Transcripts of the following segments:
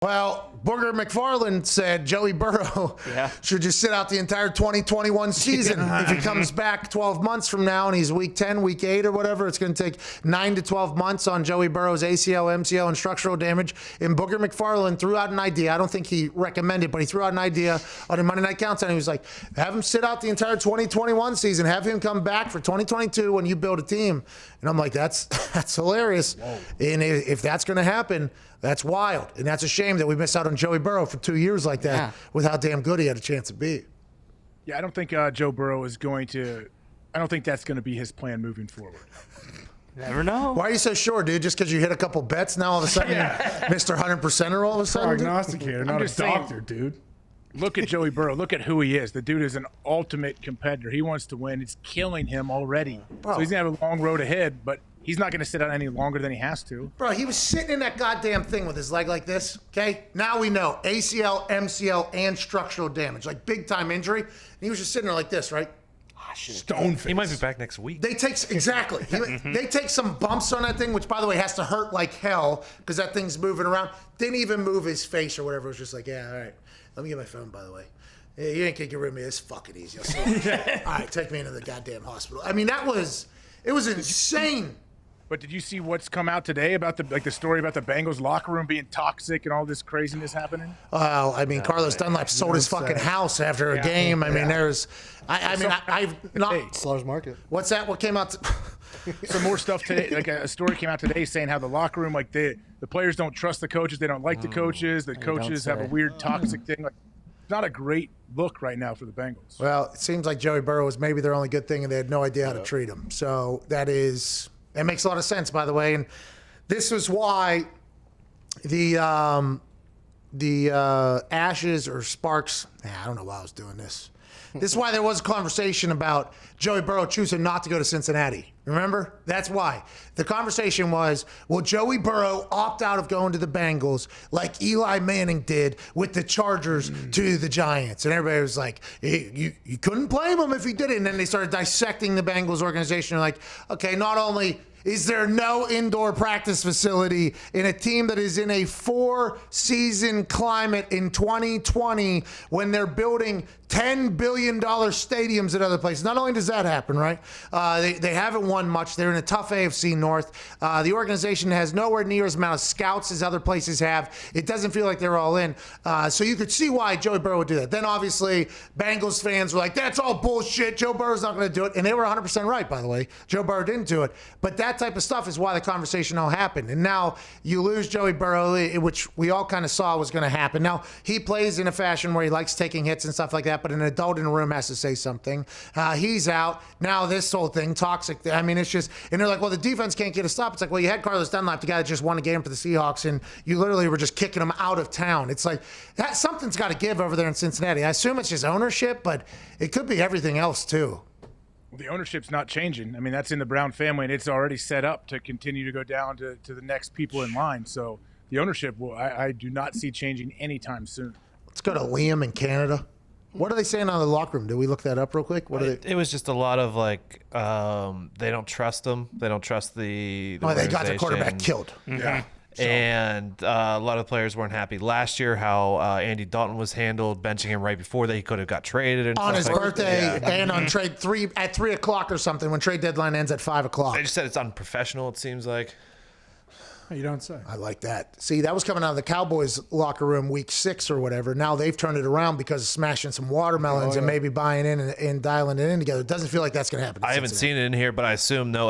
Well, Booger McFarland said Joey Burrow should just sit out the entire 2021 season. If he comes back 12 months from now and he's week 10, week 8 or whatever, it's going to take 9 to 12 months on Joey Burrow's ACL, MCL, and structural damage. And Booger McFarland threw out an idea. I don't think he recommended, but he threw out an idea on a Monday Night Countdown. He was like, have him sit out the entire 2021 season. Have him come back for 2022 when you build a team. And I'm like, that's hilarious. Whoa. And if that's going to happen, that's wild. And that's a shame that we missed out on Joey Burrow for 2 years like that with how damn good he had a chance to be. Yeah, I don't think Joe Burrow is going to – I don't think that's going to be his plan moving forward. Never know. Why are you so sure, dude? Just because you hit a couple bets now all of a sudden Mr. 100%er all of a sudden? Prognosticator, not a doctor, dude. Look at Joey Burrow. Look at who he is. The dude is an ultimate competitor. He wants to win. It's killing him already. Bro. So he's going to have a long road ahead, but he's not going to sit out any longer than he has to. Bro, he was sitting in that goddamn thing with his leg like this, okay? Now we know ACL, MCL, and structural damage, like big-time injury. And he was just sitting there like this, right? Stone face. He might be back next week. They take they take some bumps on that thing, which, by the way, has to hurt like hell because that thing's moving around. Didn't even move his face or whatever. It was just like, yeah, all right. Let me get my phone, by the way. Yeah, you ain't gonna get rid of me. It's fucking easy. All right, take me into the goddamn hospital. I mean, it was insane. But did you see what's come out today about the story about the Bengals locker room being toxic and all this craziness happening? Well, I mean, Carlos Dunlap sold his fucking house after a game. I mean, there's, I've not. Sellers market. What's that? What came out? Some more stuff today. Like a story came out today saying how the locker room, like the players don't trust the coaches. They don't like the coaches. The coaches have a weird toxic thing. Like, it's not a great look right now for the Bengals. Well, it seems like Joey Burrow was maybe their only good thing, and they had no idea how to treat him. So it makes a lot of sense, by the way. And this was why the ashes or sparks. I don't know why I was doing this. This is why there was a conversation about Joey Burrow choosing not to go to Cincinnati. Remember? That's why. The conversation was, will Joey Burrow opt out of going to the Bengals like Eli Manning did with the Chargers to the Giants? And everybody was like, you couldn't blame him if he did it. And then they started dissecting the Bengals organization. They're like, okay, not only is there no indoor practice facility in a team that is in a 4-season climate in 2020 when they're building $10 billion stadiums at other places? Not only does that happen, right? They haven't won much. They're in a tough AFC North. The organization has nowhere near as amount of scouts as other places have. It doesn't feel like they're all in. So you could see why Joey Burrow would do that. Then obviously Bengals fans were like, that's all bullshit. Joe Burrow's not going to do it. And they were 100% right, by the way. Joe Burrow didn't do it. But that type of stuff is why the conversation all happened. And now you lose Joey Burrow, which we all kind of saw was going to happen. Now, he plays in a fashion where he likes taking hits and stuff like that, but an adult in the room has to say something. He's out. Now this whole thing, toxic. I mean, it's just, and they're like, well, the defense can't get a stop. It's like, well, you had Carlos Dunlap, the guy that just won a game for the Seahawks, and you literally were just kicking him out of town. It's like, something's got to give over there in Cincinnati. I assume it's just ownership, but it could be everything else too. Well, the ownership's not changing. I mean, that's in the Brown family, and it's already set up to continue to go down to the next people in line. So the ownership, I do not see changing anytime soon. Let's go to Liam in Canada. What are they saying on the locker room? Did we look that up real quick? It was just a lot of like, they don't trust them. They don't trust the they got their quarterback killed. Yeah. And a lot of the players weren't happy last year how Andy Dalton was handled, benching him right before he could have got traded. And on his birthday and on trade at 3 o'clock or something when trade deadline ends at 5 o'clock. They just said it's unprofessional, it seems like. You don't say. I like that. See, that was coming out of the Cowboys locker room week 6 or whatever. Now they've turned it around because of smashing some watermelons and maybe buying in and dialing it in together. It doesn't feel like that's going to happen. I haven't seen it in here, but I assume no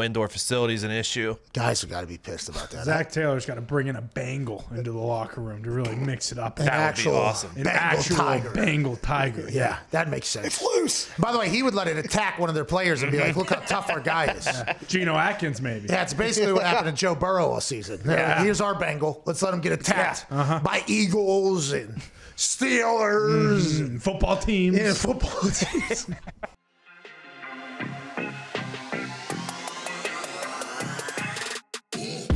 indoor facility is an issue. Guys have got to be pissed about that. Zach Taylor's got to bring in a Bengal into the locker room to really mix it up. That would be awesome. An actual Bengal tiger. Yeah, that makes sense. It's loose. By the way, he would let it attack one of their players and be like, look how tough our guy is. Geno Atkins, maybe. Yeah, it's basically what happened to Joe Burrow all season. Like, here's our Bengal. Let's let him get attacked by Eagles and Steelers. Football teams. Yeah, football teams.